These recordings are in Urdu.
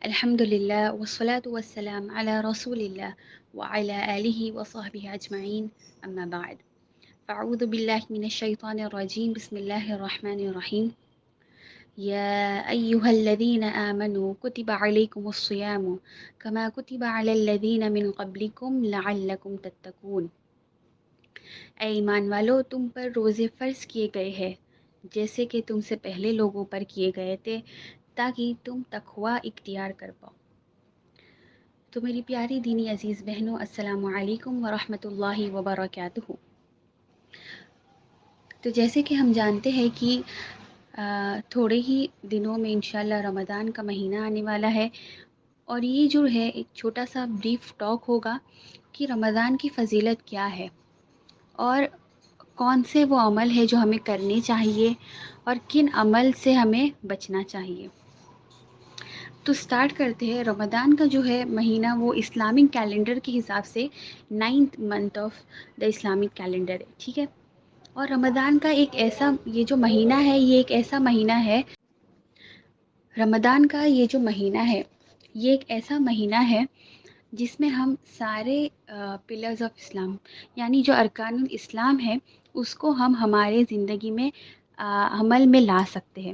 الحمد لله والصلاة والسلام على رسول الله وعلى آله وصحبه أجمعين أما بعد فأعوذ بالله من الشيطان الرجيم بسم الله الرحمن الرحيم يا أيها الذين آمنوا كتب عليكم الصيام كما كتب على الذين من قبلكم لعلكم تتقون اے ایمان والو تم پر روزے فرض کیے گئے ہیں جیسے کہ تم سے پہلے لوگوں پر کیے گئے تھے تاکہ تم تقوی اختیار کر پاؤ۔ تو میری پیاری دینی عزیز بہنوں، السلام علیکم ورحمۃ اللہ وبرکاتہ۔ تو جیسے کہ ہم جانتے ہیں کہ تھوڑے ہی دنوں میں انشاءاللہ رمضان کا مہینہ آنے والا ہے، اور یہ جو ہے ایک چھوٹا سا بریف ٹاک ہوگا کہ رمضان کی فضیلت کیا ہے اور کون سے وہ عمل ہے جو ہمیں کرنے چاہیے اور کن عمل سے ہمیں بچنا چاہیے۔ تو سٹارٹ کرتے ہیں۔ رمضان کا جو ہے مہینہ وہ اسلامک کیلنڈر کے حساب سے 9th month of the Islamic calendar ہے، ٹھیک ہے۔ اور رمضان کا ایک ایسا یہ جو مہینہ ہے، یہ ایک ایسا مہینہ ہے، رمضان کا یہ جو مہینہ ہے یہ ایک ایسا مہینہ ہے جس میں ہم سارے پلرز آف اسلام یعنی جو ارکان الاسلام ہے اس کو ہم ہمارے زندگی میں عمل میں لا سکتے ہیں،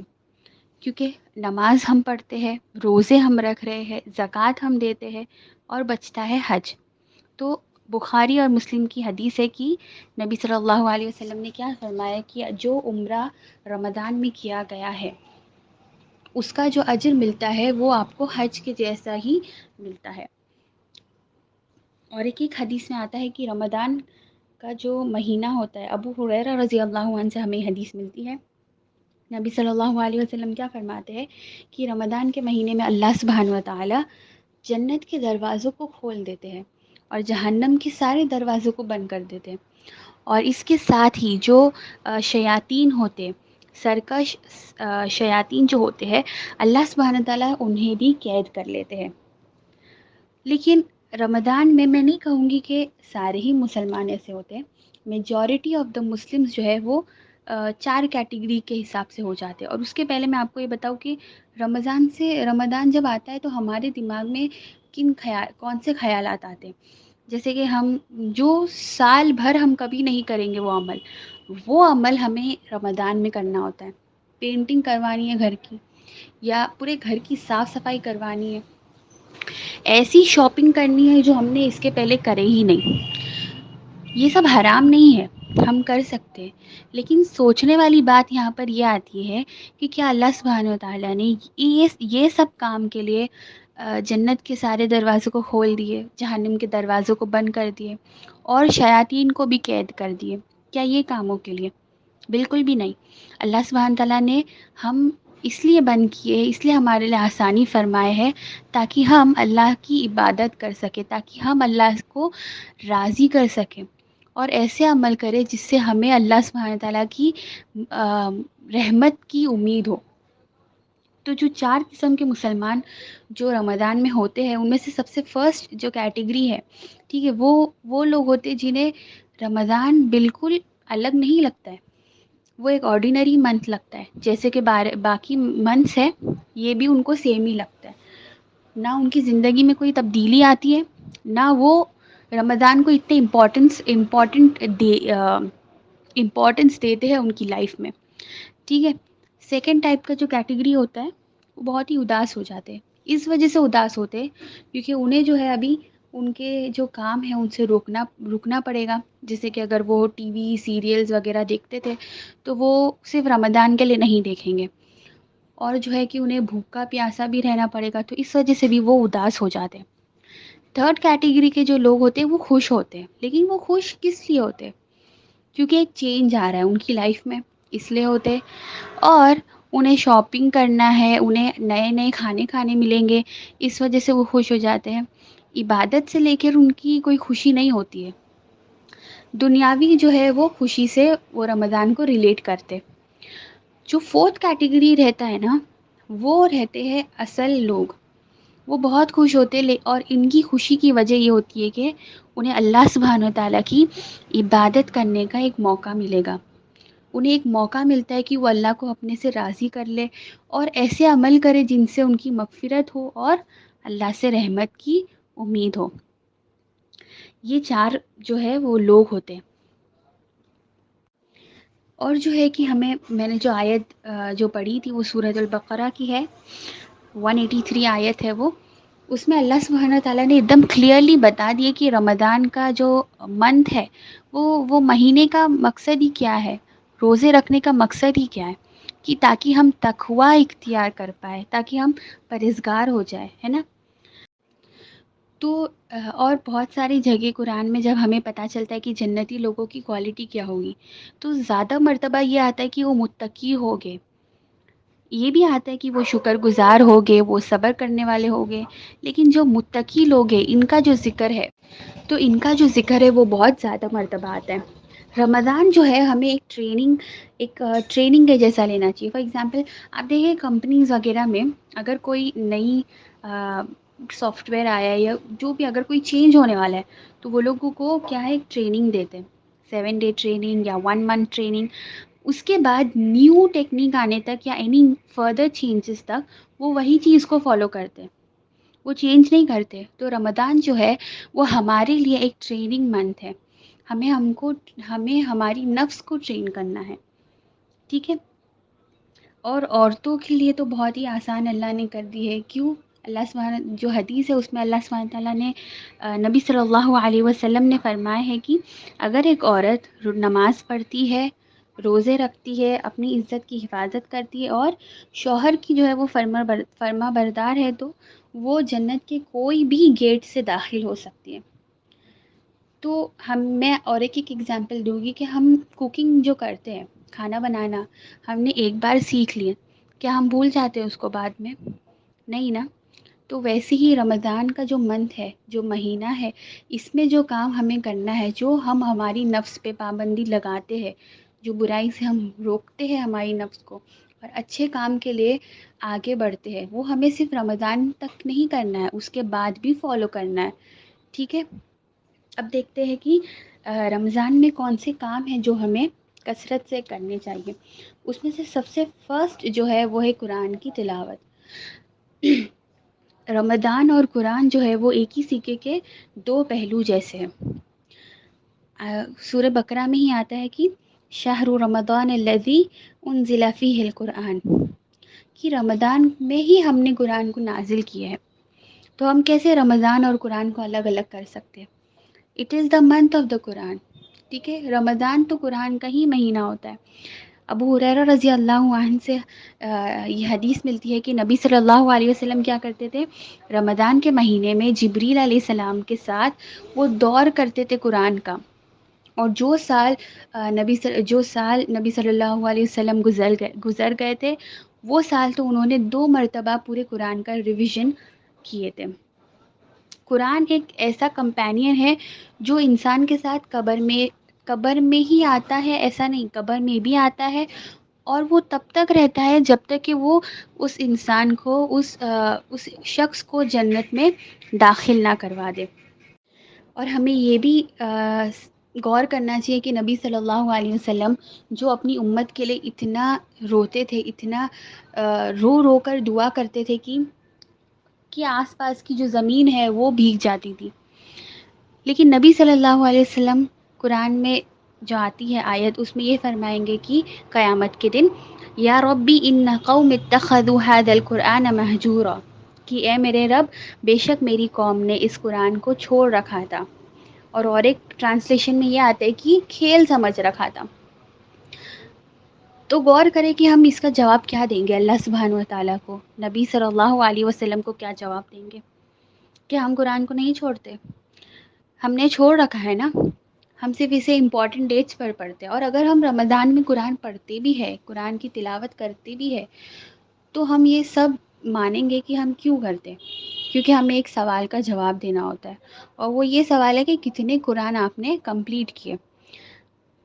کیونکہ نماز ہم پڑھتے ہیں، روزے ہم رکھ رہے ہیں، زکوٰۃ ہم دیتے ہیں، اور بچتا ہے حج۔ تو بخاری اور مسلم کی حدیث ہے کہ نبی صلی اللہ علیہ وسلم نے کیا فرمایا کہ جو عمرہ رمضان میں کیا گیا ہے اس کا جو اجر ملتا ہے وہ آپ کو حج کے جیسا ہی ملتا ہے۔ اور ایک حدیث میں آتا ہے کہ رمضان کا جو مہینہ ہوتا ہے، ابو ہریرہ رضی اللہ عنہ سے ہمیں حدیث ملتی ہے، نبی صلی اللہ علیہ وسلم کیا فرماتے ہیں کہ رمضان کے مہینے میں اللہ سبحانہ و تعالی جنت کے دروازوں کو کھول دیتے ہیں اور جہنم کے سارے دروازوں کو بند کر دیتے ہیں، اور اس کے ساتھ ہی جو شیاطین ہوتے، سرکش شیاطین جو ہوتے ہیں، اللہ سبحانہ و تعالی انہیں بھی قید کر لیتے ہیں۔ لیکن رمضان میں نہیں کہوں گی کہ سارے ہی مسلمان ایسے ہوتے ہیں، میجورٹی آف دا مسلمز جو ہے وہ 4 کیٹیگری کے حساب سے ہو جاتے ہیں۔ اور اس کے پہلے میں آپ کو یہ بتاؤں کہ رمضان جب آتا ہے تو ہمارے دماغ میں کون سے خیالات آتے ہیں، جیسے کہ ہم جو سال بھر ہم کبھی نہیں کریں گے وہ عمل ہمیں رمضان میں کرنا ہوتا ہے۔ پینٹنگ کروانی ہے گھر کی، یا پورے گھر کی صاف صفائی کروانی ہے، ایسی شاپنگ کرنی ہے جو ہم نے اس کے پہلے کرے ہی نہیں۔ یہ سب حرام نہیں ہے، ہم کر سکتے ہیں، لیکن سوچنے والی بات یہاں پر یہ آتی ہے کہ کیا اللہ سبحانہ و تعالیٰ نے یہ سب کام کے لیے جنت کے سارے دروازوں کو کھول دیے، جہنم کے دروازوں کو بند کر دیے اور شیاطین کو بھی قید کر دیے؟ کیا یہ کاموں کے لیے؟ بالکل بھی نہیں۔ اللہ سبحانہ تعالیٰ نے ہم اس لیے بند کیے، اس لیے ہمارے لیے آسانی فرمائے ہے تاکہ ہم اللہ کی عبادت کر سکیں، تاکہ ہم اللہ کو راضی کر سکیں اور ایسے عمل کرے جس سے ہمیں اللہ سبحانہ تعالیٰ کی رحمت کی امید ہو۔ تو جو 4 قسم کے مسلمان جو رمضان میں ہوتے ہیں، ان میں سے سب سے فرسٹ جو کیٹیگری ہے، ٹھیک ہے، وہ لوگ ہوتے ہیں جنہیں رمضان بالکل الگ نہیں لگتا ہے، وہ ایک آرڈینری منتھ لگتا ہے، جیسے کہ باقی منتھس ہے یہ بھی ان کو سیم ہی لگتا ہے، نہ ان کی زندگی میں کوئی تبدیلی آتی ہے، نہ وہ رمضان کو اتنے امپورٹنس دیتے ہیں ان کی لائف میں، ٹھیک ہے۔ سیکنڈ ٹائپ کا جو کیٹیگری ہوتا ہے وہ بہت ہی اداس ہو جاتے ہیں۔ اس وجہ سے اداس ہوتے ہیں کیونکہ انہیں جو ہے ابھی ان کے جو کام ہیں ان سے رکنا پڑے گا، جیسے کہ اگر وہ ٹی وی سیریلز وغیرہ دیکھتے تھے تو وہ صرف رمضان کے لیے نہیں دیکھیں گے، اور جو ہے کہ انہیں بھوکا پیاسا بھی رہنا پڑے گا، تو اس وجہ سے بھی وہ اداس ہو جاتے ہیں۔ تھرڈ کیٹیگری کے جو لوگ ہوتے ہیں وہ خوش ہوتے ہیں، لیکن وہ خوش کس لیے ہوتے ہیں؟ کیونکہ ایک چینج آ رہا ہے ان کی لائف میں، اس لیے ہوتے، اور انہیں شاپنگ کرنا ہے، انہیں نئے نئے کھانے ملیں گے، اس وجہ سے وہ خوش ہو جاتے ہیں۔ عبادت سے لے کر ان کی کوئی خوشی نہیں ہوتی ہے، دنیاوی جو ہے وہ خوشی سے وہ رمضان کو ریلیٹ کرتے۔ جو فورتھ کیٹیگری رہتا ہے نا، وہ رہتے ہیں اصل لوگ، وہ بہت خوش ہوتے اور ان کی خوشی کی وجہ یہ ہوتی ہے کہ انہیں اللہ سبحانہ و تعالیٰ کی عبادت کرنے کا ایک موقع ملے گا، انہیں ایک موقع ملتا ہے کہ وہ اللہ کو اپنے سے راضی کر لے اور ایسے عمل کرے جن سے ان کی مغفرت ہو اور اللہ سے رحمت کی امید ہو۔ یہ چار جو ہے وہ لوگ ہوتے ہیں۔ اور جو ہے کہ میں نے جو آیت جو پڑھی تھی وہ سورۃ البقرہ کی ہے، 183 آیت ہے وہ۔ اس میں اللہ سبحانہ تعالیٰ نے ایک دم کلیئرلی بتا دیا کہ رمضان کا جو منتھ ہے وہ مہینے کا مقصد ہی کیا ہے، روزے رکھنے کا مقصد ہی کیا ہے، کہ تاکہ ہم تقوی اختیار کر پائے، تاکہ ہم پرہیزگار ہو جائے، ہے نا۔ تو اور بہت ساری جگہ قرآن میں جب ہمیں پتہ چلتا ہے کہ جنتی لوگوں کی کوالٹی کیا ہوگی، تو زیادہ مرتبہ یہ آتا ہے کہ وہ متقی ہوگے، یہ بھی آتا ہے کہ وہ شکر گزار ہوگے، وہ صبر کرنے والے ہوگے۔ لیکن جو متقی لوگ ہیں ان کا جو ذکر ہے، تو ان کا جو ذکر ہے وہ بہت زیادہ مرتبہ آتا ہے۔ رمضان جو ہے ہمیں ایک ٹریننگ کے جیسا لینا چاہیے۔ فار ایگزامپل آپ دیکھیں کمپنیز وغیرہ میں اگر کوئی نئی سافٹ ویئر آیا ہے یا جو بھی اگر کوئی چینج ہونے والا ہے، تو وہ لوگوں کو کیا ہے، ایک ٹریننگ دیتے ہیں، 7 ڈے ٹریننگ یا 1 منتھ ٹریننگ۔ اس کے بعد نیو ٹیکنیک آنے تک یا اینی فردر چینجز تک وہ وہی چیز کو فالو کرتے ہیں، وہ چینج نہیں کرتے۔ تو رمضان جو ہے وہ ہمارے لیے ایک ٹریننگ منتھ ہے، ہمیں ہماری نفس کو ٹرین کرنا ہے، ٹھیک ہے۔ اور عورتوں کے لیے تو بہت ہی آسان اللہ نے کر دی ہے، کیوں؟ اللہ سبحانہ جو حدیث ہے اس میں اللہ سبحانہ تعالیٰ نے نبی صلی اللہ علیہ وسلم نے فرمایا ہے کہ اگر ایک عورت نماز پڑھتی ہے، روزے رکھتی ہے، اپنی عزت کی حفاظت کرتی ہے اور شوہر کی جو ہے وہ فرما بردار ہے، تو وہ جنت کے کوئی بھی گیٹ سے داخل ہو سکتی ہے۔ تو میں اور ایک ایگزامپل دوں گی کہ ہم کوکنگ جو کرتے ہیں، کھانا بنانا ہم نے ایک بار سیکھ لیے، کیا ہم بھول جاتے ہیں اس کو بعد میں؟ نہیں نا۔ تو ویسے ہی رمضان کا جو منتھ ہے، جو مہینہ ہے، اس میں جو کام ہمیں کرنا ہے، جو ہم ہماری نفس پہ پابندی لگاتے ہیں، جو برائی سے ہم روکتے ہیں ہماری نفس کو اور اچھے کام کے لیے آگے بڑھتے ہیں، وہ ہمیں صرف رمضان تک نہیں کرنا ہے، اس کے بعد بھی فالو کرنا ہے، ٹھیک ہے۔ اب دیکھتے ہیں کہ رمضان میں کون سے کام ہیں جو ہمیں کثرت سے کرنے چاہیے۔ اس میں سے سب سے فرسٹ جو ہے وہ ہے قرآن کی تلاوت۔ رمضان اور قرآن جو ہے وہ ایک ہی سکے کے دو پہلو جیسے ہیں۔ سورہ بقرہ میں ہی آتا ہے کہ شہر رمضان الذی انزل فیہ القرآن، کہ رمضان میں ہی ہم نے قرآن کو نازل کیا ہے۔ تو ہم کیسے رمضان اور قرآن کو الگ الگ کر سکتے ہیں؟ It is the month of the Quran, ٹھیک ہے۔ رمضان تو قرآن کا ہی مہینہ ہوتا ہے۔ ابو ہریرہ رضی اللہ عنہ سے یہ حدیث ملتی ہے کہ نبی صلی اللہ علیہ وسلم کیا کرتے تھے، رمضان کے مہینے میں جبریل علیہ السلام کے ساتھ وہ دور کرتے تھے قرآن کا۔ اور جو سال نبی صلی اللہ علیہ وسلم گزر گئے تھے، وہ سال تو انہوں نے 2 مرتبہ پورے قرآن کا ریویژن کیے تھے۔ قرآن ایک ایسا کمپینین ہے جو انسان کے ساتھ قبر میں ہی آتا ہے، ایسا نہیں، قبر میں بھی آتا ہے، اور وہ تب تک رہتا ہے جب تک کہ وہ اس انسان کو اس شخص کو جنت میں داخل نہ کروا دے۔ اور ہمیں یہ بھی غور کرنا چاہیے کہ نبی صلی اللہ علیہ وسلم جو اپنی امت کے لیے اتنا روتے تھے، اتنا رو رو کر دعا کرتے تھے کہ آس پاس کی جو زمین ہے وہ بھیگ جاتی تھی، لیکن نبی صلی اللہ علیہ وسلم قرآن میں جو آتی ہے آیت، اس میں یہ فرمائیں گے کہ قیامت کے دن یا ربی ان قوم اتخذوا هذا القرآن مہجورا، کہ اے میرے رب، بے شک میری قوم نے اس قرآن کو چھوڑ رکھا تھا، اور ایک ٹرانسلیشن میں یہ آتا ہے کہ کھیل سمجھ رکھا تھا۔ تو غور کریں کہ ہم اس کا جواب کیا دیں گے اللہ سبحانہ و تعالیٰ کو، نبی صلی اللہ علیہ وسلم کو کیا جواب دیں گے کہ ہم قرآن کو نہیں چھوڑتے؟ ہم نے چھوڑ رکھا ہے نا، ہم صرف اسے امپورٹنٹ ڈیٹس پر پڑھتے ہیں۔ اور اگر ہم رمضان میں قرآن پڑھتے بھی ہے، قرآن کی تلاوت کرتے بھی ہے، تو ہم یہ سب مانیں گے کہ ہم کیوں کرتے، کیونکہ ہمیں ایک سوال کا جواب دینا ہوتا ہے، اور وہ یہ سوال ہے کہ کتنے قرآن آپ نے کمپلیٹ کیے۔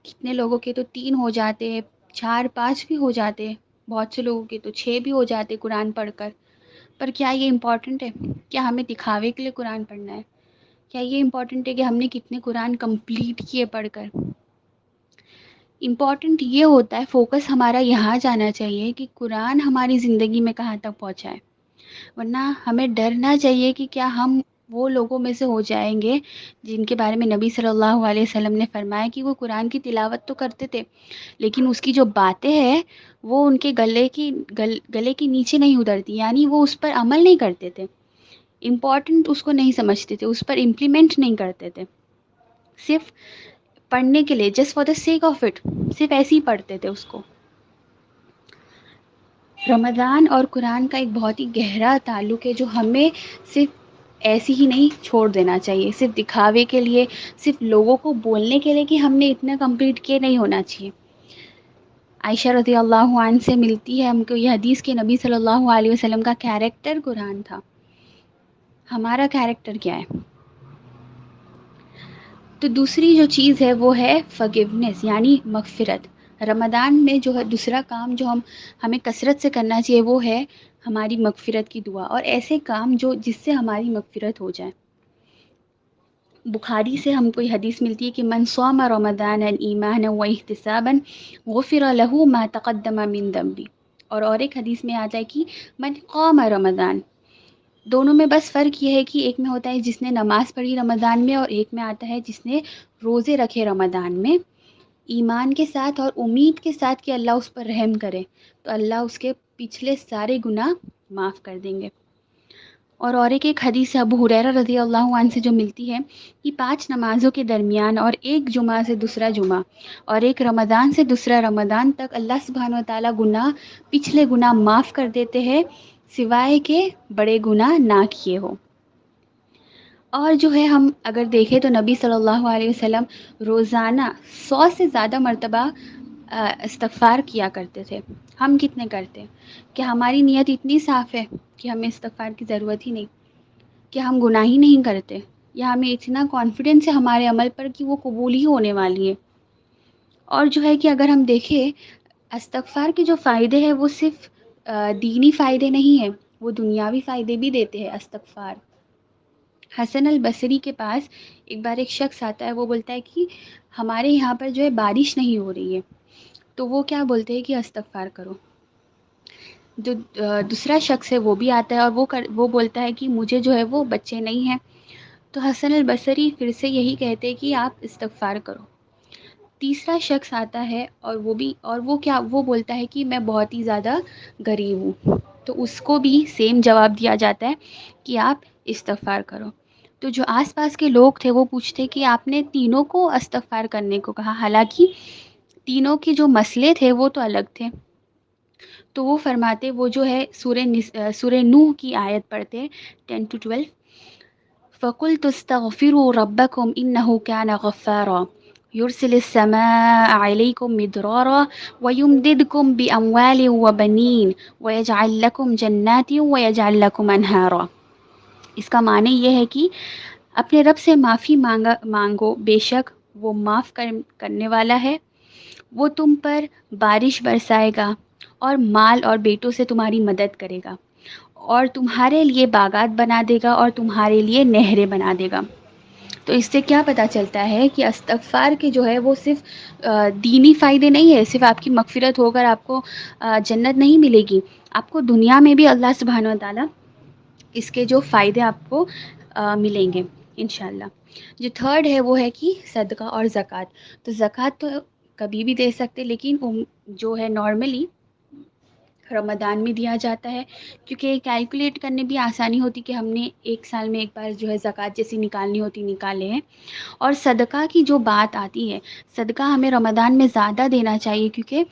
کتنے لوگوں کے تو 3 ہو جاتے ہیں، 4 5 بھی ہو جاتے ہیں، بہت سے لوگوں کے تو 6 بھی ہو جاتے قرآن پڑھ کر۔ پر کیا یہ امپورٹنٹ ہے؟ کیا ہمیں دکھاوے کے لیے قرآن پڑھنا ہے؟ کیا یہ امپورٹنٹ ہے کہ ہم نے کتنے قرآن کمپلیٹ کیے پڑھ کر؟ امپورٹنٹ یہ ہوتا ہے، فوکس ہمارا یہاں جانا چاہیے کہ قرآن ہماری زندگی میں کہاں تک پہنچا ہے. ورنہ ہمیں ڈرنا چاہیے کہ کیا ہم وہ لوگوں میں سے ہو جائیں گے جن کے بارے میں نبی صلی اللہ علیہ وسلم نے فرمایا کہ وہ قرآن کی تلاوت تو کرتے تھے لیکن اس کی جو باتیں ہیں وہ ان کے گلے کی نیچے نہیں اترتی، یعنی وہ اس پر عمل نہیں کرتے تھے، امپورٹنٹ اس کو نہیں سمجھتے تھے، اس پر امپلیمنٹ نہیں کرتے تھے، صرف پڑھنے کے لیے، just for the sake of it, صرف ایسے ہی پڑھتے تھے اس کو. رمضان اور قرآن کا ایک بہت ہی گہرا تعلق ہے جو ہمیں صرف ایسے ہی نہیں چھوڑ دینا چاہیے، صرف دکھاوے کے لیے، صرف لوگوں کو بولنے کے لیے کہ ہم نے اتنا کمپلیٹ کیے نہیں ہونا چاہیے. عائشہ رضی اللہ عنہ سے ملتی ہے ہم کو یہ حدیث کہ نبی صلی اللہ علیہ وسلم کا کیریکٹر قرآن تھا. ہمارا کیریکٹر کیا ہے؟ تو دوسری جو چیز ہے وہ ہے فگیونیس، یعنی مغفرت. رمضان میں جو ہے دوسرا کام جو ہمیں کثرت سے کرنا چاہیے وہ ہے ہماری مغفرت کی دعا، اور ایسے کام جس سے ہماری مغفرت ہو جائے. بخاری سے ہم کو یہ حدیث ملتی ہے کہ من صام رمضان ایمانا و احتسابا غفر له ما تقدم من ذنبه، اور ایک حدیث میں آتا ہے کہ من قام رمضان. دونوں میں بس فرق یہ ہے کہ ایک میں ہوتا ہے جس نے نماز پڑھی رمضان میں، اور ایک میں آتا ہے جس نے روزے رکھے رمضان میں ایمان کے ساتھ اور امید کے ساتھ کہ اللہ اس پر رحم کرے، تو اللہ اس کے پچھلے سارے گناہ معاف کر دیں گے. اور ایک حدیث ابو ہریرہ رضی اللہ عنہ سے جو ملتی ہے کہ 5 نمازوں کے درمیان اور ایک جمعہ سے دوسرا جمعہ اور ایک رمضان سے دوسرا رمضان تک اللہ سبحانہ و تعالیٰ پچھلے گناہ معاف کر دیتے ہیں سوائے کہ بڑے گناہ نہ کیے ہو. اور جو ہے ہم اگر دیکھیں تو نبی صلی اللہ علیہ وسلم روزانہ 100 سے زیادہ مرتبہ استغفار کیا کرتے تھے. ہم کتنے کرتے ہیں؟ کہ ہماری نیت اتنی صاف ہے کہ ہمیں استغفار کی ضرورت ہی نہیں، کہ ہم گناہ ہی نہیں کرتے، یا ہمیں اتنا کانفیڈنس ہے ہمارے عمل پر کہ وہ قبول ہی ہونے والی ہے. اور جو ہے کہ اگر ہم دیکھیں استغفار کے جو فائدے ہیں وہ صرف دینی فائدے نہیں ہیں، وہ دنیاوی فائدے بھی دیتے ہیں استغفار. حسن البصری کے پاس ایک بار ایک شخص آتا ہے، وہ بولتا ہے کہ ہمارے یہاں پر جو ہے بارش نہیں ہو رہی ہے، تو وہ کیا بولتے ہیں کہ استغفار کرو. جو دوسرا شخص ہے وہ بھی آتا ہے اور وہ بولتا ہے کہ مجھے جو ہے وہ بچے نہیں ہیں، تو حسن البصری پھر سے یہی کہتے ہیں کہ آپ استغفار کرو. تیسرا شخص آتا ہے اور وہ بولتا ہے کہ میں بہت ہی زیادہ غریب ہوں، تو اس کو بھی سیم جواب دیا جاتا ہے کہ آپ استغفار کرو. تو جو آس پاس کے لوگ تھے وہ پوچھتے کہ آپ نے تینوں کو استغفار کرنے کو کہا، حالانکہ تینوں کے جو مسئلے تھے وہ تو الگ تھے. تو وہ فرماتے، وہ جو ہے سورہ نوح کی آیت پڑھتے 10-12، فَقُلْتُ اسْتَغْفِرُوا رَبَّكُمْ إِنَّهُ كَانَ غَفَّارًا يُرْسِلِ السَّمَاءَ عَلَيْكُمْ مِدْرَارًا وَيُمْدِدْكُمْ بِأَمْوَالٍ وَبَنِينَ وَيَجْعَلْ لَكُمْ جَنَّاتٍ وَيَجْعَلْ لَكُمْ أَنْهَارًا. اس کا معنی یہ ہے کہ اپنے رب سے معافی مانگو، بے شک وہ معاف کرنے والا ہے، وہ تم پر بارش برسائے گا اور مال اور بیٹوں سے تمہاری مدد کرے گا، اور تمہارے لیے باغات بنا دے گا اور تمہارے لیے نہریں بنا دے گا. تو اس سے کیا پتہ چلتا ہے کہ استغفار کے جو ہے وہ صرف دینی فائدے نہیں ہے، صرف آپ کی مغفرت ہو کر آپ کو جنت نہیں ملے گی، آپ کو دنیا میں بھی اللہ سبحانہ و تعالیٰ اس کے جو فائدے آپ کو ملیں گے انشاءاللہ. جو تھرڈ ہے وہ ہے کہ صدقہ اور زکوٰۃ. تو زکوٰۃ تو کبھی بھی دے سکتے، لیکن جو ہے نارملی رمضان میں دیا جاتا ہے، کیونکہ کیلکولیٹ کرنے بھی آسانی ہوتی کہ ہم نے ایک سال میں ایک بار جو ہے زکوٰۃ جیسی نکالنی ہوتی نکالے ہیں. اور صدقہ کی جو بات آتی ہے، صدقہ ہمیں رمضان میں زیادہ دینا چاہیے، کیونکہ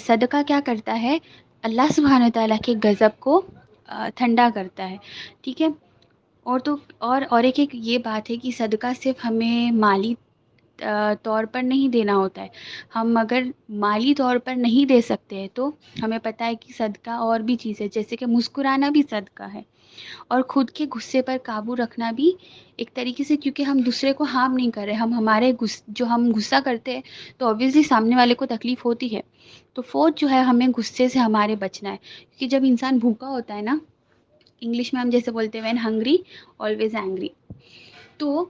صدقہ کیا کرتا ہے، اللہ سبحانہ تعالیٰ کے غضب کو ٹھنڈا کرتا ہے. ٹھیک ہے. اور ایک یہ بات ہے کہ صدقہ صرف ہمیں مالی طور پر نہیں دینا ہوتا ہے. ہم اگر مالی طور پر نہیں دے سکتے ہیں تو ہمیں پتہ ہے کہ صدقہ اور بھی چیز ہے، جیسے کہ مسکرانا بھی صدقہ ہے، اور خود کے غصے پر قابو رکھنا بھی ایک طریقے سے، کیونکہ ہم دوسرے کو ہارم نہیں کر رہے. جو ہم غصہ کرتے ہیں تو اوبویسلی سامنے والے کو تکلیف ہوتی ہے. تو فورتھ جو ہے ہمیں غصے سے ہمارے بچنا ہے، کیونکہ جب انسان بھوکا ہوتا ہے نا، انگلش میں ہم جیسے بولتے ہیں وین ہنگری آلویز اینگری. تو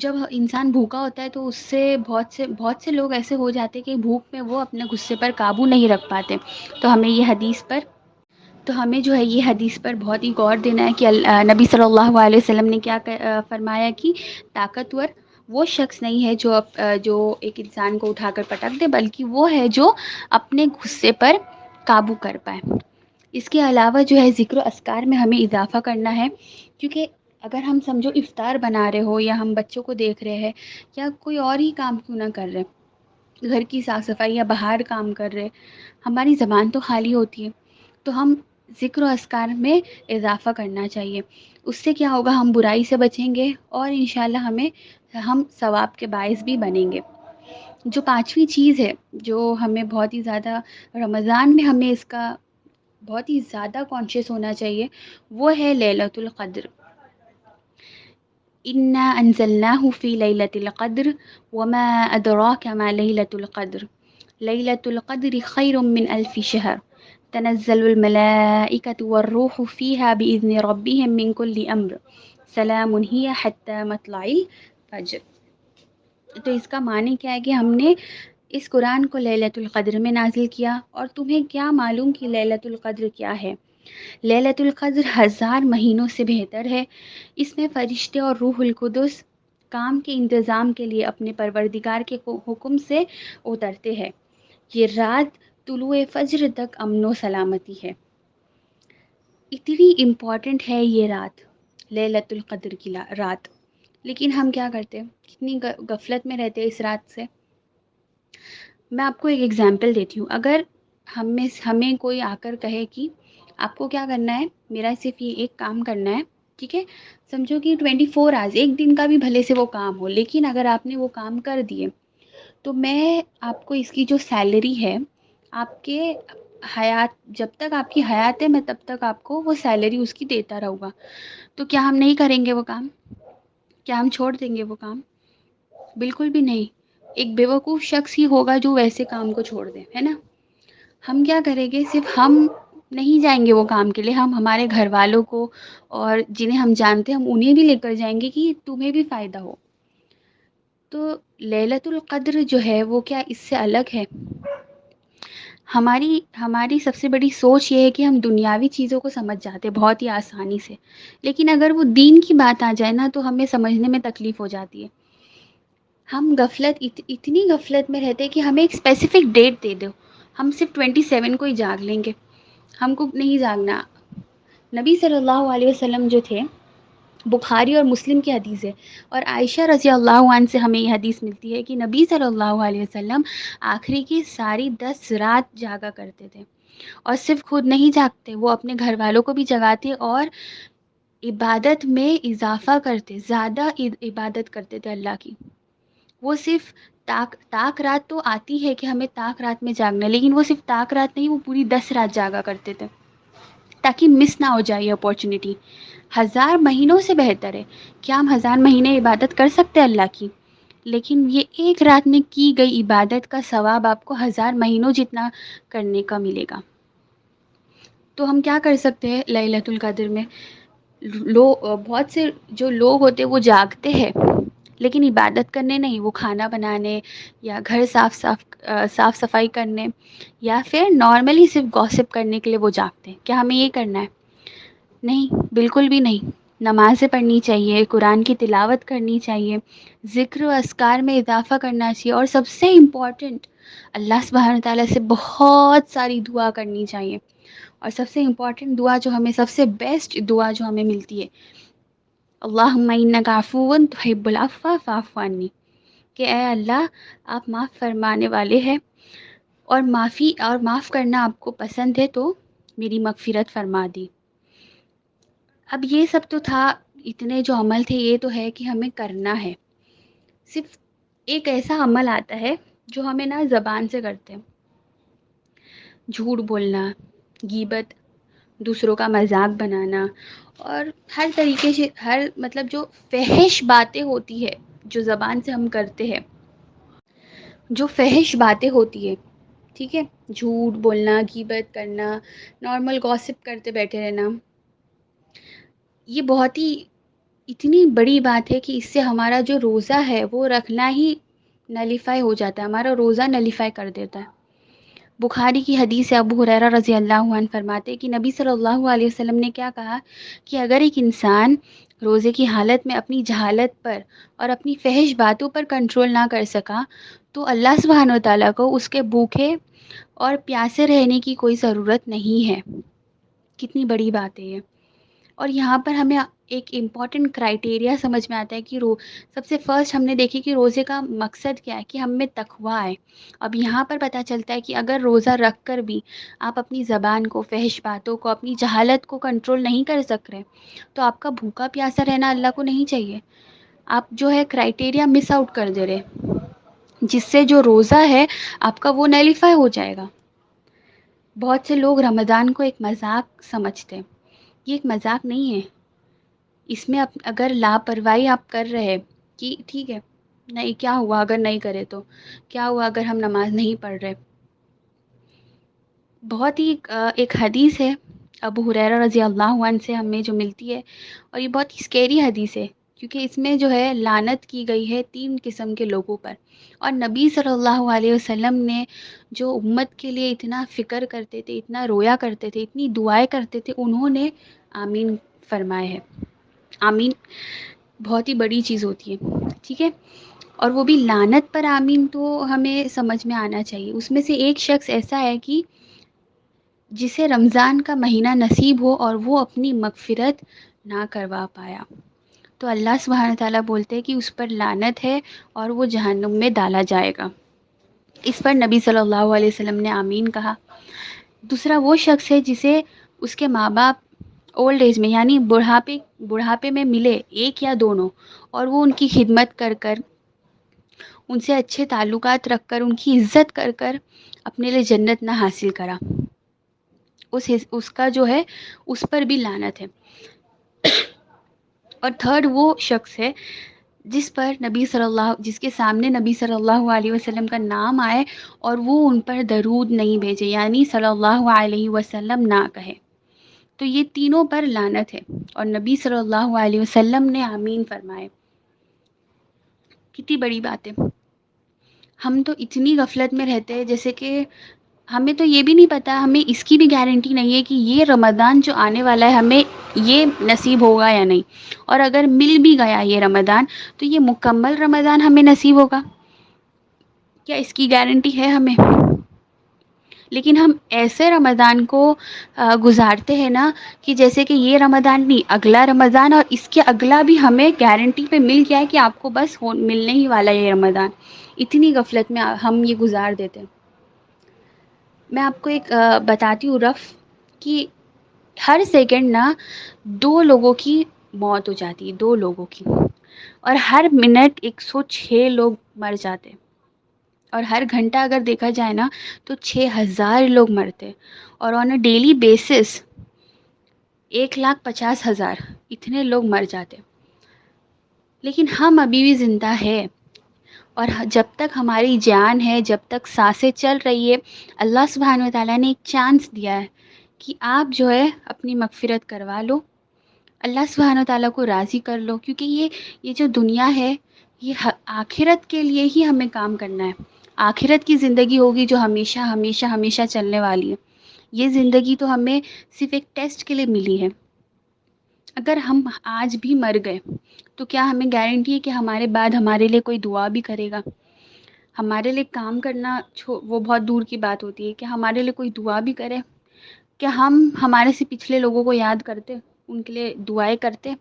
جب انسان بھوکا ہوتا ہے تو اس سے بہت سے لوگ ایسے ہو جاتے ہیں کہ بھوک میں وہ اپنے غصے پر قابو نہیں رکھ پاتے. تو ہمیں جو ہے یہ حدیث پر بہت ہی غور دینا ہے کہ نبی صلی اللہ علیہ وسلم نے کیا فرمایا کہ طاقتور وہ شخص نہیں ہے جو ایک انسان کو اٹھا کر پٹک دے، بلکہ وہ ہے جو اپنے غصے پر قابو کر پائے. اس کے علاوہ جو ہے ذکر و اذکار میں ہمیں اضافہ کرنا ہے، کیونکہ اگر ہم سمجھو افطار بنا رہے ہو یا ہم بچوں کو دیکھ رہے ہیں یا کوئی اور ہی کام کیوں نہ کر رہے، گھر کی صاف صفائی یا باہر کام کر رہے، ہماری زبان تو خالی ہوتی ہے، تو ہم ذکر و اذکار میں اضافہ کرنا چاہیے. اس سے کیا ہوگا، ہم برائی سے بچیں گے اور انشاءاللہ ہم ثواب کے باعث بھی بنیں گے. جو پانچویں چیز ہے جو ہمیں بہت ہی زیادہ رمضان میں ہمیں اس کا بہت ہی زیادہ کانشیس ہونا چاہیے، وہ ہے لیلۃ القدر. انا انزلناہ فی لیلۃ القدر وما ادراک ما لیلۃ القدر لیلۃ القدر خیر من الف شہر تنزل الملائکۃ والروح فیہا بإذن ربہم من کل امر سلام ہی حتی مطلع الفجر. تو اس کا معنی کیا ہے کہ ہم نے اس قرآن کو لیلۃ القدر میں نازل کیا، اور تمہیں کیا معلوم کہ لیلۃ القدر کیا ہے؟ لیلۃ القدر 1000 مہینوں سے بہتر ہے. اس میں فرشتے اور روح القدس کام کے انتظام کے لیے اپنے پروردگار کے حکم سے اترتے ہیں. یہ رات طلوع فجر تک امن و سلامتی ہے. اتنی امپورٹنٹ ہے یہ رات، لیلۃ القدر کی رات، لیکن ہم کیا کرتے ہیں، کتنی غفلت میں رہتے ہیں اس رات سے. میں آپ کو ایک ایگزامپل دیتی ہوں. اگر ہمیں کوئی آ کر کہے کہ آپ کو کیا کرنا ہے، میرا صرف یہ ایک کام کرنا ہے، ٹھیک ہے، سمجھو کہ 24 آورز، ایک دن کا بھی بھلے سے وہ کام ہو، لیکن اگر آپ نے وہ کام کر دیے تو میں آپ کو اس کی جو سیلری ہے، آپ کے حیات، جب تک آپ کی حیات ہے میں تب تک آپ کو وہ سیلری اس کی دیتا رہوں گا. تو کیا ہم نہیں کریں گے وہ کام؟ کیا ہم چھوڑ دیں گے وہ کام؟ بالکل بھی نہیں. ایک بیوقوف شخص ہی ہوگا جو ویسے کام کو چھوڑ دے، ہے نا. ہم کیا کریں گے، صرف ہم نہیں جائیں گے وہ کام کے لیے، ہم ہمارے گھر والوں کو اور جنہیں ہم جانتے ہیں ہم انہیں بھی لے کر جائیں گے کہ تمہیں بھی فائدہ ہو. تو لیلۃ القدر جو ہے وہ کیا اس سے الگ ہے؟ ہماری سب سے بڑی سوچ یہ ہے کہ ہم دنیاوی چیزوں کو سمجھ جاتے ہیں بہت ہی آسانی سے، لیکن اگر وہ دین کی بات آ جائے نا تو ہمیں سمجھنے میں تکلیف ہو جاتی ہے. ہم اتنی غفلت میں رہتے کہ ہمیں ایک اسپیسیفک ڈیٹ دے دو، ہم صرف 27 کو ہی جاگ لیں گے، ہم کو نہیں جاگنا. نبی صلی اللہ علیہ وسلم جو تھے، بخاری اور مسلم کی حدیث ہے، اور عائشہ رضی اللہ عنہ سے ہمیں یہ حدیث ملتی ہے کہ نبی صلی اللہ علیہ وسلم آخری کی ساری 10 رات جاگا کرتے تھے. اور صرف خود نہیں جاگتے، وہ اپنے گھر والوں کو بھی جگاتے اور عبادت میں اضافہ کرتے، زیادہ عبادت کرتے تھے اللہ کی. وہ صرف تاک رات تو آتی ہے کہ ہمیں تاک رات میں جاگنا ہے، لیکن وہ صرف تاک رات نہیں، وہ پوری 10 رات جاگا کرتے تھے تاکہ مس نہ ہو جائے یہ اپورچونیٹی. 1000 مہینوں سے بہتر ہے. کیا ہم 1000 مہینے عبادت کر سکتے ہیں اللہ کی؟ لیکن یہ ایک رات میں کی گئی عبادت کا ثواب آپ کو 1000 مہینوں جتنا کرنے کا ملے گا. تو ہم کیا کر سکتے ہیں لیلۃ القدر میں؟ بہت سے جو لوگ ہوتے وہ جاگتے ہیں لیکن عبادت کرنے نہیں، وہ کھانا بنانے یا گھر صاف صفائی کرنے یا پھر نارملی صرف گوسپ کرنے کے لیے وہ جاگتے ہیں. کیا ہمیں یہ کرنا ہے؟ نہیں، بالکل بھی نہیں. نمازیں پڑھنی چاہیے، قرآن کی تلاوت کرنی چاہیے، ذکر و اذکار میں اضافہ کرنا چاہیے، اور سب سے امپورٹنٹ اللہ سبحانہ تعالیٰ سے بہت ساری دعا کرنی چاہیے. اور سب سے امپورٹنٹ دعا جو ہمیں، سب سے بیسٹ دعا جو ہمیں ملتی ہے، اللہم انک عفو تحب العفو فاعف عنی، کہ اے اللہ آپ معاف فرمانے والے ہیں اور معاف کرنا آپ کو پسند ہے، تو میری مغفرت فرما دی. اب یہ سب تو تھا، اتنے جو عمل تھے یہ تو ہے کہ ہمیں کرنا ہے. صرف ایک ایسا عمل آتا ہے جو ہمیں نا زبان سے کرتے ہیں، جھوٹ بولنا، غیبت، دوسروں کا مذاق بنانا، اور ہر طریقے سے مطلب جو فحش باتیں ہوتی ہے جو زبان سے ہم کرتے ہیں، جو فحش باتیں ہوتی ہے، ٹھیک ہے، جھوٹ بولنا، غیبت کرنا، نارمل گوسپ کرتے بیٹھے رہنا، یہ بہت ہی اتنی بڑی بات ہے کہ اس سے ہمارا جو روزہ ہے وہ رکھنا ہی نلیفائی ہو جاتا ہے، ہمارا روزہ نلیفائی کر دیتا ہے۔ بخاری کی حدیث ہے، ابو ہریرہ رضی اللہ عنہ فرماتے کہ نبی صلی اللہ علیہ وسلم نے کیا کہا کہ اگر ایک انسان روزے کی حالت میں اپنی جہالت پر اور اپنی فحش باتوں پر کنٹرول نہ کر سکا تو اللہ سبحانہ و تعالیٰ کو اس کے بھوکے اور پیاسے رہنے کی کوئی ضرورت نہیں ہے۔ کتنی بڑی بات ہے یہ۔ اور یہاں پر ہمیں ایک امپورٹنٹ کرائٹیریا سمجھ میں آتا ہے کہ سب سے فرسٹ ہم نے دیکھی کہ روزے کا مقصد کیا ہے، کہ ہم میں تقویٰ ہے۔ اب یہاں پر پتہ چلتا ہے کہ اگر روزہ رکھ کر بھی آپ اپنی زبان کو، فحش باتوں کو، اپنی جہالت کو کنٹرول نہیں کر سک رہے تو آپ کا بھوکا پیاسا رہنا اللہ کو نہیں چاہیے۔ آپ جو ہے کرائٹیریا مس آؤٹ کر دے رہے، جس سے جو روزہ ہے آپ کا وہ نیلیفائی ہو جائے گا۔ بہت سے لوگ رمضان کو ایک مذاق سمجھتے ہیں، یہ ایک مذاق نہیں ہے۔ اس میں اگر لاپرواہی آپ کر رہے کہ ٹھیک ہے نہیں، کیا ہوا اگر نہیں کرے تو، کیا ہوا اگر ہم نماز نہیں پڑھ رہے۔ بہت ہی ایک حدیث ہے ابو ہریرہ رضی اللہ عنہ سے ہمیں جو ملتی ہے، اور یہ بہت ہی اسکیری حدیث ہے کیونکہ اس میں جو ہے لعنت کی گئی ہے 3 قسم کے لوگوں پر۔ اور نبی صلی اللہ علیہ وسلم نے جو امت کے لیے اتنا فکر کرتے تھے، اتنا رویا کرتے تھے، اتنی دعائیں کرتے تھے، انہوں نے آمین فرمائے ہے۔ آمین بہت ہی بڑی چیز ہوتی ہے، ٹھیک ہے؟ اور وہ بھی لعنت پر آمین تو ہمیں سمجھ میں آنا چاہیے۔ اس میں سے ایک شخص ایسا ہے کہ جسے رمضان کا مہینہ نصیب ہو اور وہ اپنی مغفرت نہ کروا پایا، تو اللہ سبحانہ تعالیٰ بولتے ہیں کہ اس پر لعنت ہے اور وہ جہنم میں ڈالا جائے گا۔ اس پر نبی صلی اللہ علیہ وسلم نے آمین کہا۔ دوسرا وہ شخص ہے جسے اس کے ماں باپ اولڈ ایج میں یعنی بڑھاپے میں ملے، ایک یا دونوں، اور وہ ان کی خدمت کر کر، ان سے اچھے تعلقات رکھ کر، ان کی عزت کر کر اپنے لیے جنت نہ حاصل کرا، اس کا جو ہے اس پر بھی لعنت ہے۔ اور تھرڈ وہ شخص ہے جس کے سامنے نبی صلی اللہ علیہ وسلم کا نام آئے اور وہ ان پر درود نہیں بھیجے، یعنی صلی اللہ علیہ وسلم نہ کہے، تو یہ تینوں پر لعنت ہے۔ اور نبی صلی اللہ علیہ وسلم نے آمین فرمائے۔ کتنی بڑی بات ہے۔ ہم تو اتنی غفلت میں رہتے ہیں، جیسے کہ ہمیں تو یہ بھی نہیں پتا، ہمیں اس کی بھی گارنٹی نہیں ہے کہ یہ رمضان جو آنے والا ہے ہمیں یہ نصیب ہوگا یا نہیں، اور اگر مل بھی گیا یہ رمضان تو یہ مکمل رمضان ہمیں نصیب ہوگا، کیا اس کی گارنٹی ہے ہمیں؟ لیکن ہم ایسے رمضان کو گزارتے ہیں نا کہ جیسے کہ یہ رمضان نہیں، اگلا رمضان اور اس کے اگلا بھی ہمیں گارنٹی پہ مل گیا ہے کہ آپ کو بس ملنے ہی والا ہے یہ رمضان۔ اتنی غفلت میں ہم یہ گزار دیتے ہیں۔ میں آپ کو ایک بتاتی ہوں رف کہ ہر سیکنڈ نا 2 لوگوں کی موت ہو جاتی ہے، 2 لوگوں کی، اور ہر منٹ 106 لوگ مر جاتے، اور ہر گھنٹہ اگر دیکھا جائے نا تو 6000 لوگ مرتے، اور آن اے ڈیلی بیسس 1,50,000 اتنے لوگ مر جاتے۔ لیکن ہم ابھی بھی زندہ ہے، اور جب تک ہماری جان ہے، جب تک سانسیں چل رہی ہے، اللہ سبحانہ و تعالیٰ نے ایک چانس دیا ہے کہ آپ جو ہے اپنی مغفرت کروا لو، اللہ سبحانہ و تعالیٰ کو راضی کر لو، کیونکہ یہ جو دنیا ہے یہ آخرت کے لیے ہی ہمیں کام کرنا ہے۔ آخرت کی زندگی ہوگی جو ہمیشہ ہمیشہ ہمیشہ چلنے والی ہے۔ یہ زندگی تو ہمیں صرف ایک ٹیسٹ کے لیے ملی ہے۔ اگر ہم آج بھی مر گئے تو کیا ہمیں گارنٹی ہے کہ ہمارے بعد ہمارے لیے کوئی دعا بھی کرے گا؟ ہمارے لیے کام کرنا وہ بہت دور کی بات ہوتی ہے کہ ہمارے لیے کوئی دعا بھی کرے؟ کیا ہم ہمارے سے پچھلے لوگوں کو یاد کرتے، ان کے لیے دعائیں کرتے؟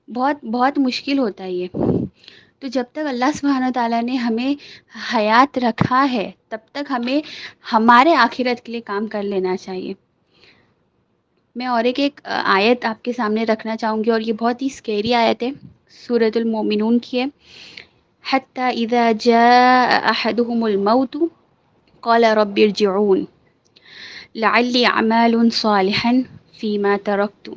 بہت بہت مشکل ہوتا ہے یہ۔ تو جب تک اللہ سبحانہ تعالیٰ نے ہمیں حیات رکھا ہے تب تک ہمیں ہمارے آخرت کے لیے کام کر لینا چاہیے۔ میں اور ایک آیت آپ کے سامنے رکھنا چاہوں گی، اور یہ بہت ہی اسکیری آیت ہے، سورۃ المومنون کی ہے۔ حتی اذا جاء احدهم الموت قال رب ارجعون لعلی اعمال صالحا فیما ترکت۔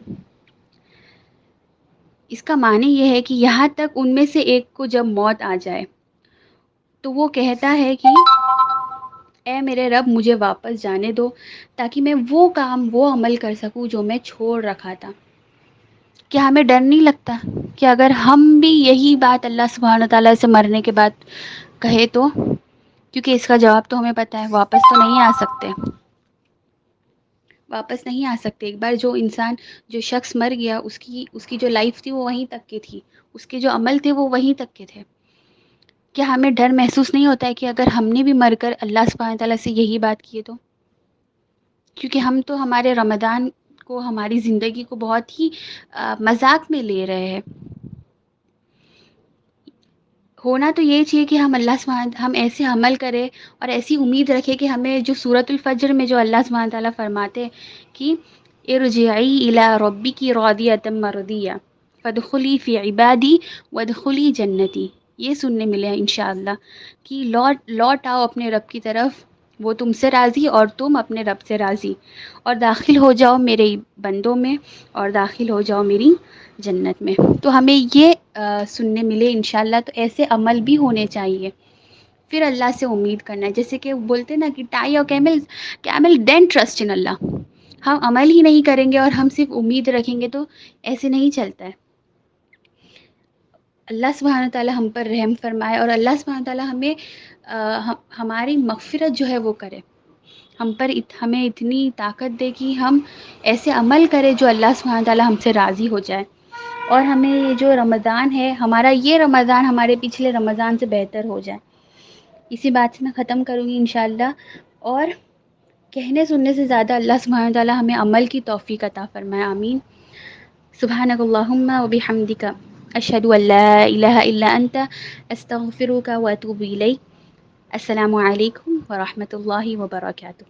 اس کا معنی یہ ہے کہ یہاں تک ان میں سے ایک کو جب موت آ جائے تو وہ کہتا ہے کہ اے میرے رب مجھے واپس جانے دو تاکہ میں وہ کام وہ عمل کر سکوں جو میں چھوڑ رکھا تھا۔ کیا ہمیں ڈر نہیں لگتا کہ اگر ہم بھی یہی بات اللہ سبحانہ تعالیٰ سے مرنے کے بعد کہے تو؟ کیونکہ اس کا جواب تو ہمیں پتہ ہے، واپس تو نہیں آ سکتے، واپس نہیں آ سکتے۔ ایک بار جو انسان، جو شخص مر گیا، اس کی جو لائف تھی وہ وہیں تک کی تھی، اس کے جو عمل تھے وہ وہیں تک کے تھے۔ کیا ہمیں ڈر محسوس نہیں ہوتا ہے کہ اگر ہم نے بھی مر کر اللہ سبحانہ تعالیٰ سے یہی بات کی تو؟ کیونکہ ہم تو ہمارے رمضان کو، ہماری زندگی کو بہت ہی مذاق میں لے رہے ہیں۔ ہونا تو یہ چاہیے کہ ہم اللہ سبحانہ، ہم ایسے عمل کریں اور ایسی امید رکھے کہ ہمیں جو سورۃ الفجر میں جو اللہ سبحانہ تعالیٰ فرماتے ہیں کہ ارجعی الی ربک راضیۃ مرضیہ فادخلی فی عبادی وادخلی جنتی، یہ سننے ملے ہیں انشاءاللہ کہ لوٹ آؤ اپنے رب کی طرف، وہ تم سے راضی اور تم اپنے رب سے راضی، اور داخل ہو جاؤ میرے بندوں میں، اور داخل ہو جاؤ میری جنت میں۔ تو ہمیں یہ سننے ملے انشاءاللہ، تو ایسے عمل بھی ہونے چاہیے، پھر اللہ سے امید کرنا ہے۔ جیسے کہ بولتے نا کہ ٹائی اور کیمل دین ٹرسٹ ان اللہ، ہم عمل ہی نہیں کریں گے اور ہم صرف امید رکھیں گے تو ایسے نہیں چلتا ہے۔ اللہ سبحانہ تعالیٰ ہم پر رحم فرمائے اور اللہ سبحانہ تعالیٰ ہمیں ہماری مغفرت جو ہے وہ کرے، ہم پر ہمیں اتنی طاقت دے کہ ہم ایسے عمل کریں جو اللہ سبحانہ تعالیٰ ہم سے راضی ہو جائے، اور ہمیں یہ جو رمضان ہے ہمارا، یہ رمضان ہمارے پچھلے رمضان سے بہتر ہو جائے۔ اسی بات سے میں ختم کروں گی انشاءاللہ، اور کہنے سننے سے زیادہ اللہ سبحانہ تعالیٰ ہمیں عمل کی توفیق عطا فرمائے، آمین۔ سبحانک اللہم و بحمدک، اشہد ان لا الہ الا انت، استغفرک و اتوب الیک۔ السلام علیکم ورحمۃ اللہ وبرکاتہ۔